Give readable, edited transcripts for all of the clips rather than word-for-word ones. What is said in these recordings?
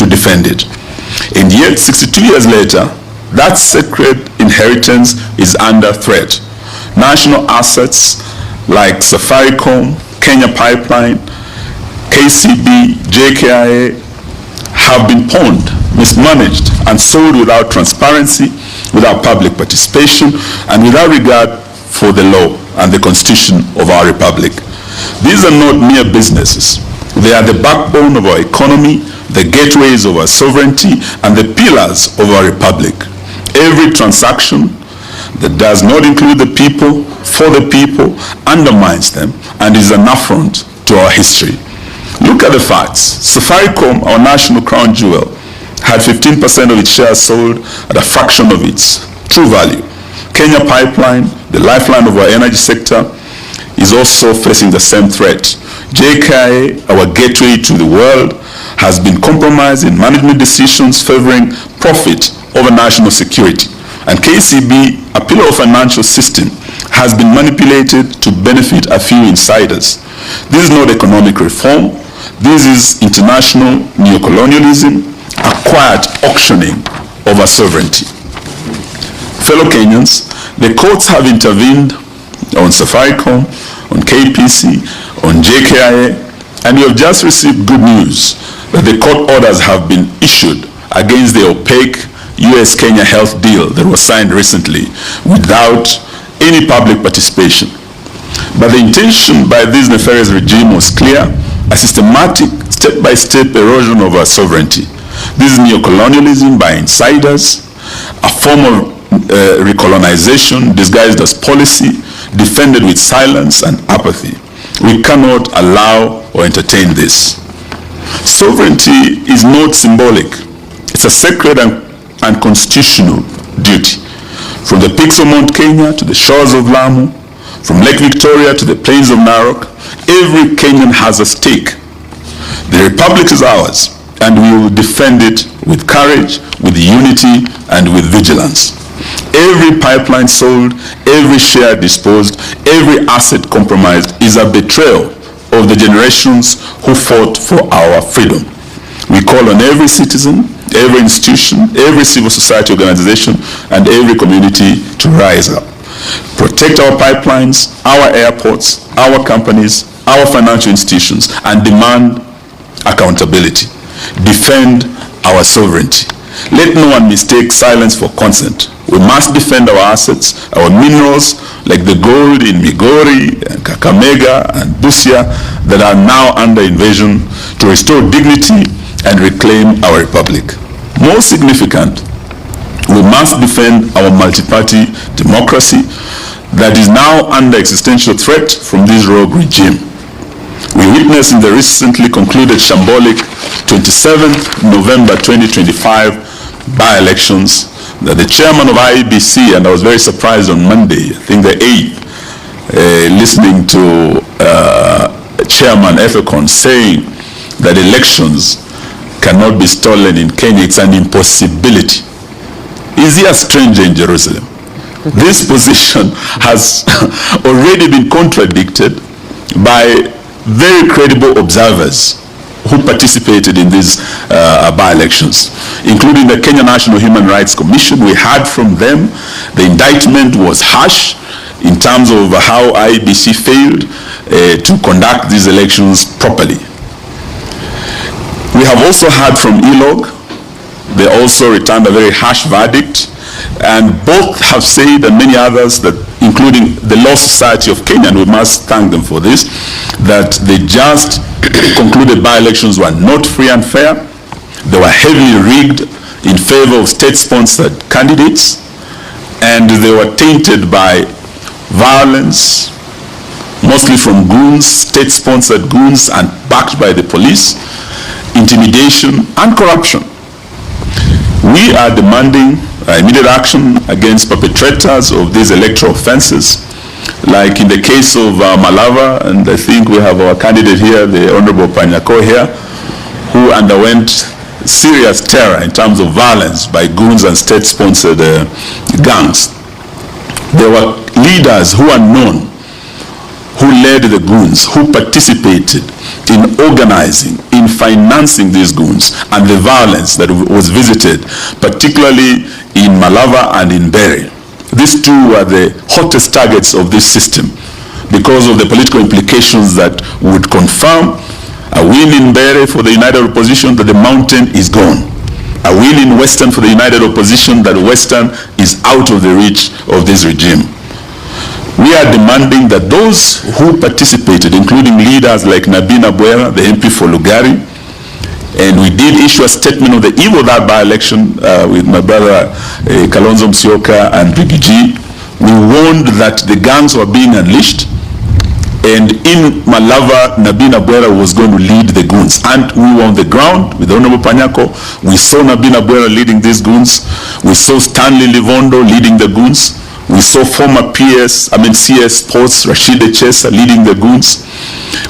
defend it. And yet, 62 years later, that sacred inheritance is under threat. National assets like Safaricom, Kenya Pipeline, KCB, JKIA have been pawned, mismanaged, and sold without transparency, without public participation, and without regard for the law and the constitution of our republic. These are not mere businesses. They are the backbone of our economy, the gateways of our sovereignty, and the pillars of our republic. Every transaction that does not include the people, for the people, undermines them and is an affront to our history. Look at the facts. Safaricom, our national crown jewel, had 15% of its shares sold at a fraction of its true value. Kenya Pipeline, the lifeline of our energy sector, is also facing the same threat. JKIA, our gateway to the world, has been compromised in management decisions favoring profit over national security. And KCB, a pillar of financial system, has been manipulated to benefit a few insiders. This is not economic reform. This is international neocolonialism, a quiet auctioning of our sovereignty. Fellow Kenyans, the courts have intervened on Safaricom, on KPC, on JKIA, and we have just received good news that the court orders have been issued against the opaque US Kenya health deal that was signed recently without any public participation. But the intention by this nefarious regime was clear: a systematic, step-by-step erosion of our sovereignty. This is neocolonialism by insiders, a form of recolonization disguised as policy, defended with silence and apathy. We cannot allow or entertain this. Sovereignty is not symbolic. It's a sacred and constitutional duty. From the peaks of Mount Kenya to the shores of Lamu, from Lake Victoria to the plains of Narok, every Kenyan has a stake. The republic is ours, and we will defend it with courage, with unity, and with vigilance. Every pipeline sold, every share disposed, every asset compromised is a betrayal of the generations who fought for our freedom. We call on every citizen, every institution, every civil society organization, and every community to rise up. Protect our pipelines, our airports, our companies, our financial institutions, and demand accountability. Defend our sovereignty. Let no one mistake silence for consent. We must defend our assets, our minerals, like the gold in Migori, and Kakamega, and Busia, that are now under invasion, to restore dignity and reclaim our republic. More significant, we must defend our multi-party democracy that is now under existential threat from this rogue regime. We witnessed in the recently concluded shambolic 27th November 2025 by-elections that the chairman of IEBC, and I was very surprised on Monday, I think the 8th, listening to Chairman Efekon saying that elections cannot be stolen in Kenya. It's an impossibility. Is he a stranger in Jerusalem? This position has already been contradicted by very credible observers who participated in these by-elections, including the Kenya National Human Rights Commission. We heard from them. The indictment was harsh in terms of how IEBC failed to conduct these elections properly. We have also heard from ELOG. They also returned a very harsh verdict, and both have said, and many others, that including the Law Society of Kenya, and we must thank them for this, that the just concluded by-elections were not free and fair. They were heavily rigged in favor of state-sponsored candidates, and they were tainted by violence, mostly from goons, state-sponsored goons, and backed by the police, intimidation, and corruption. We are demanding immediate action against perpetrators of these electoral offenses, like in the case of Malava, and I think we have our candidate here, the Honorable Panyako here, who underwent serious terror in terms of violence by goons and state-sponsored gangs. There were leaders who are known who led the goons, who participated in organizing, in financing these goons, and the violence that was visited, particularly in Malava and in Bere. These two were the hottest targets of this system because of the political implications that would confirm a win in Bere for the united opposition that the mountain is gone. A win in Western for the united opposition that Western is out of the reach of this regime. We are demanding that those who participated, including leaders like Nabina Bwera, the MP for Lugari, and we did issue a statement on the eve of that by-election with my brother Kalonzo Musyoka and Rigiji. We warned that the gangs were being unleashed, and in Malava, Nabina Bwera was going to lead the goons. And we were on the ground with Honorable Panyako. We saw Nabina Bwera leading these goons. We saw Stanley Livondo leading the goons. We saw former CS Sports, Rashid Echesa leading the goons.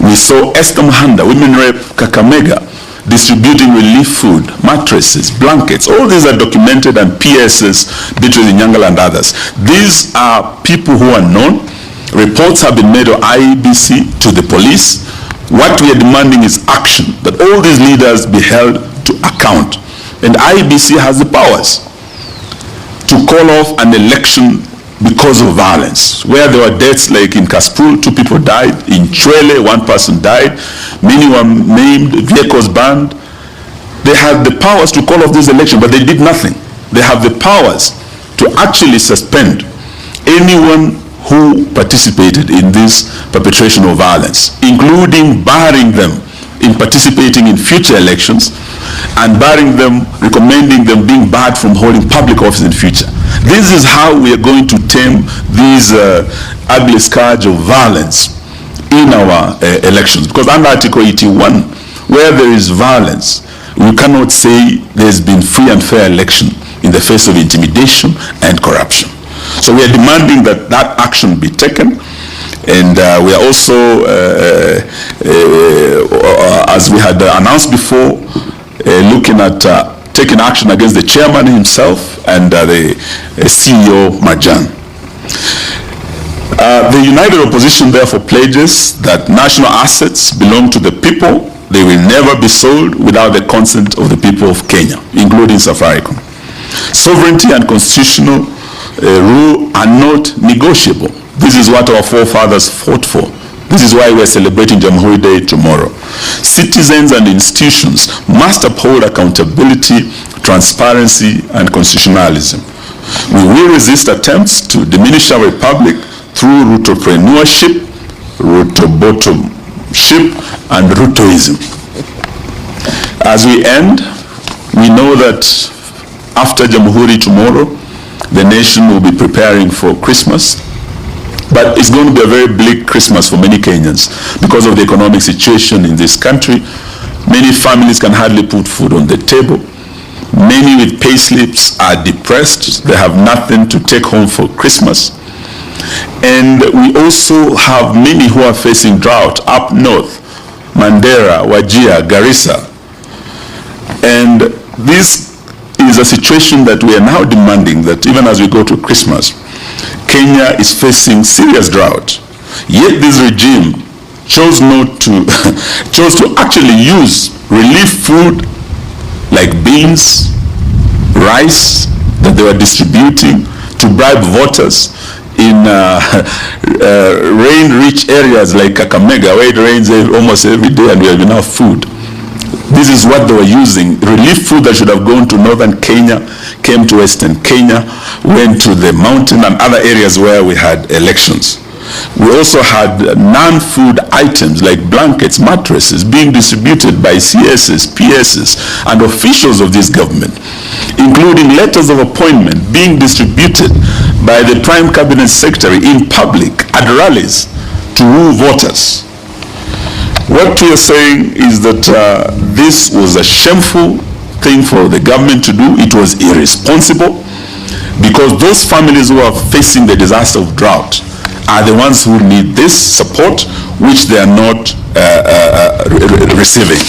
We saw Esther Muhanda, Women Rep Kakamega, distributing relief food, mattresses, blankets. All these are documented, and PSs, Beatrice Nyangala and others. These are people who are known. Reports have been made of IEBC to the police. What we are demanding is action, that all these leaders be held to account. And IEBC has the powers to call off an election because of violence, where there were deaths like in Kaspul, 2 people died, in Chwele, 1 person died, many were maimed, vehicles burned. They had the powers to call off this election, but they did nothing. They have the powers to actually suspend anyone who participated in this perpetration of violence, including barring them in participating in future elections, and barring them, recommending them being barred from holding public office in future. This is how we are going to tame these ugly scourge of violence in our elections. Because under Article 81, where there is violence, we cannot say there's been free and fair election in the face of intimidation and corruption. So we are demanding that that action be taken. And we are also, as we had announced before, looking at taking action against the chairman himself and the CEO, Marjan. The united opposition therefore pledges that national assets belong to the people. They will never be sold without the consent of the people of Kenya, including Safaricom. Sovereignty and constitutional rule are not negotiable. This is what our forefathers fought for. This is why we are celebrating Jamhuri Day tomorrow. Citizens and institutions must uphold accountability, transparency, and constitutionalism. We will resist attempts to diminish our republic through Rutopreneurship, Ruto-bottomship, and Rutoism. As we end, we know that after Jamhuri tomorrow, the nation will be preparing for Christmas. But it's going to be a very bleak Christmas for many Kenyans because of the economic situation in this country. Many families can hardly put food on the table. Many with pay slips are depressed. They have nothing to take home for Christmas. And we also have many who are facing drought up north, Mandera, Wajir, Garissa. And this is a situation that we are now demanding that even as we go to Christmas, Kenya is facing serious drought. Yet this regime chose to actually use relief food like beans, rice that they were distributing to bribe voters in rain-rich areas like Kakamega, where it rains almost every day and we have enough food. This is what they were using. Relief food that should have gone to northern Kenya came to western Kenya, went to the mountain and other areas where we had elections. We also had non-food items like blankets, mattresses being distributed by CSs, PSs, and officials of this government, including letters of appointment being distributed by the Prime Cabinet Secretary in public at rallies to woo voters. What we are saying is that this was a shameful thing for the government to do. It was irresponsible because those families who are facing the disaster of drought are the ones who need this support, which they are not receiving.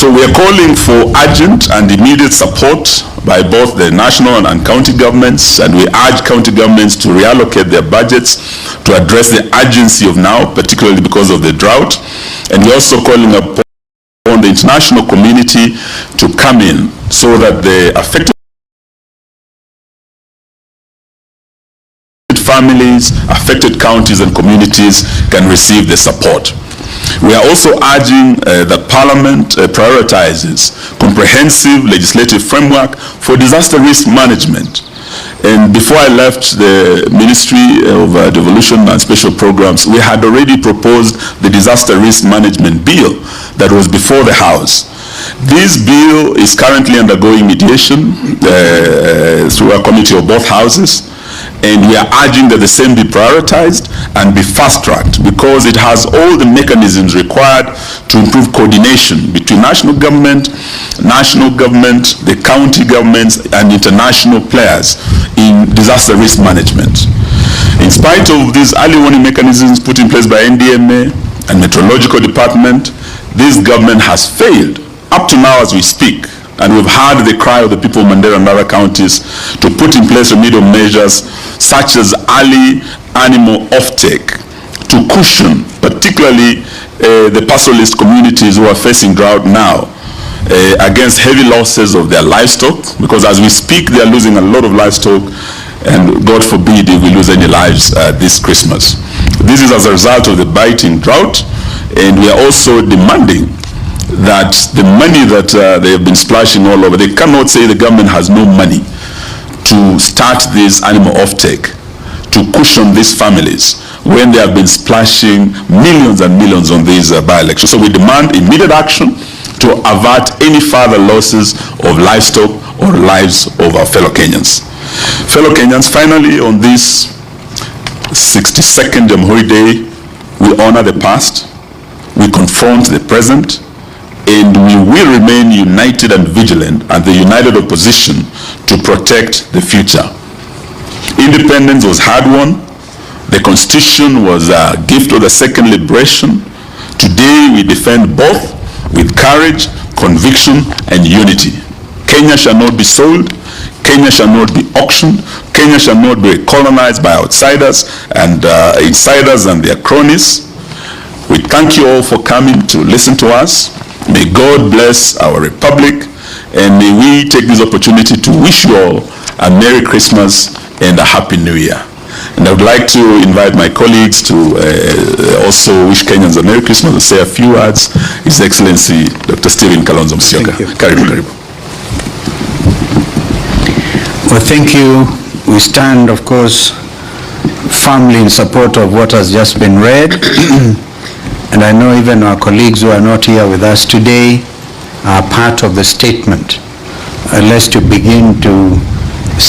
So we are calling for urgent and immediate support by both the national and county governments, and we urge county governments to reallocate their budgets to address the urgency of now, particularly because of the drought. And we're also calling upon the international community to come in so that the affected families, affected counties and communities can receive the support. We are also urging that Parliament prioritizes comprehensive legislative framework for disaster risk management. And before I left the Ministry of Devolution and Special Programs, we had already proposed the disaster risk management bill that was before the House. This bill is currently undergoing mediation through a committee of both houses. And we are urging that the same be prioritized and be fast-tracked because it has all the mechanisms required to improve coordination between national government, the county governments, and international players in disaster risk management. In spite of these early warning mechanisms put in place by NDMA and Meteorological Department, this government has failed up to now as we speak. And we've heard the cry of the people of Mandera and other counties to put in place remedial measures such as early animal offtake to cushion particularly the pastoralist communities who are facing drought now against heavy losses of their livestock, because as we speak they are losing a lot of livestock, and God forbid if we lose any lives this Christmas. This is as a result of the biting drought, and we are also demanding that the money that they have been splashing all over, they cannot say the government has no money to start this animal offtake, to cushion these families when they have been splashing millions and millions on these by-elections. So we demand immediate action to avert any further losses of livestock or lives of our fellow Kenyans. Fellow Kenyans, finally on this 62nd Jamhuri Day, we honor the past, we confront the present, and we will remain united and vigilant as the united opposition to protect the future. Independence was hard-won. The Constitution was a gift of the second liberation. Today we defend both with courage, conviction, and unity. Kenya shall not be sold. Kenya shall not be auctioned. Kenya shall not be colonized by outsiders and insiders and their cronies. We thank you all for coming to listen to us. May God bless our republic, and may we take this opportunity to wish you all a Merry Christmas and a Happy New Year. And I would like to invite my colleagues to also wish Kenyans a Merry Christmas and say a few words. His Excellency Dr. Stephen Kalonzo Musyoka. Karibu, karibu. Well, thank you. We stand, of course, firmly in support of what has just been read. And I know even our colleagues who are not here with us today are part of the statement. Let's to begin to say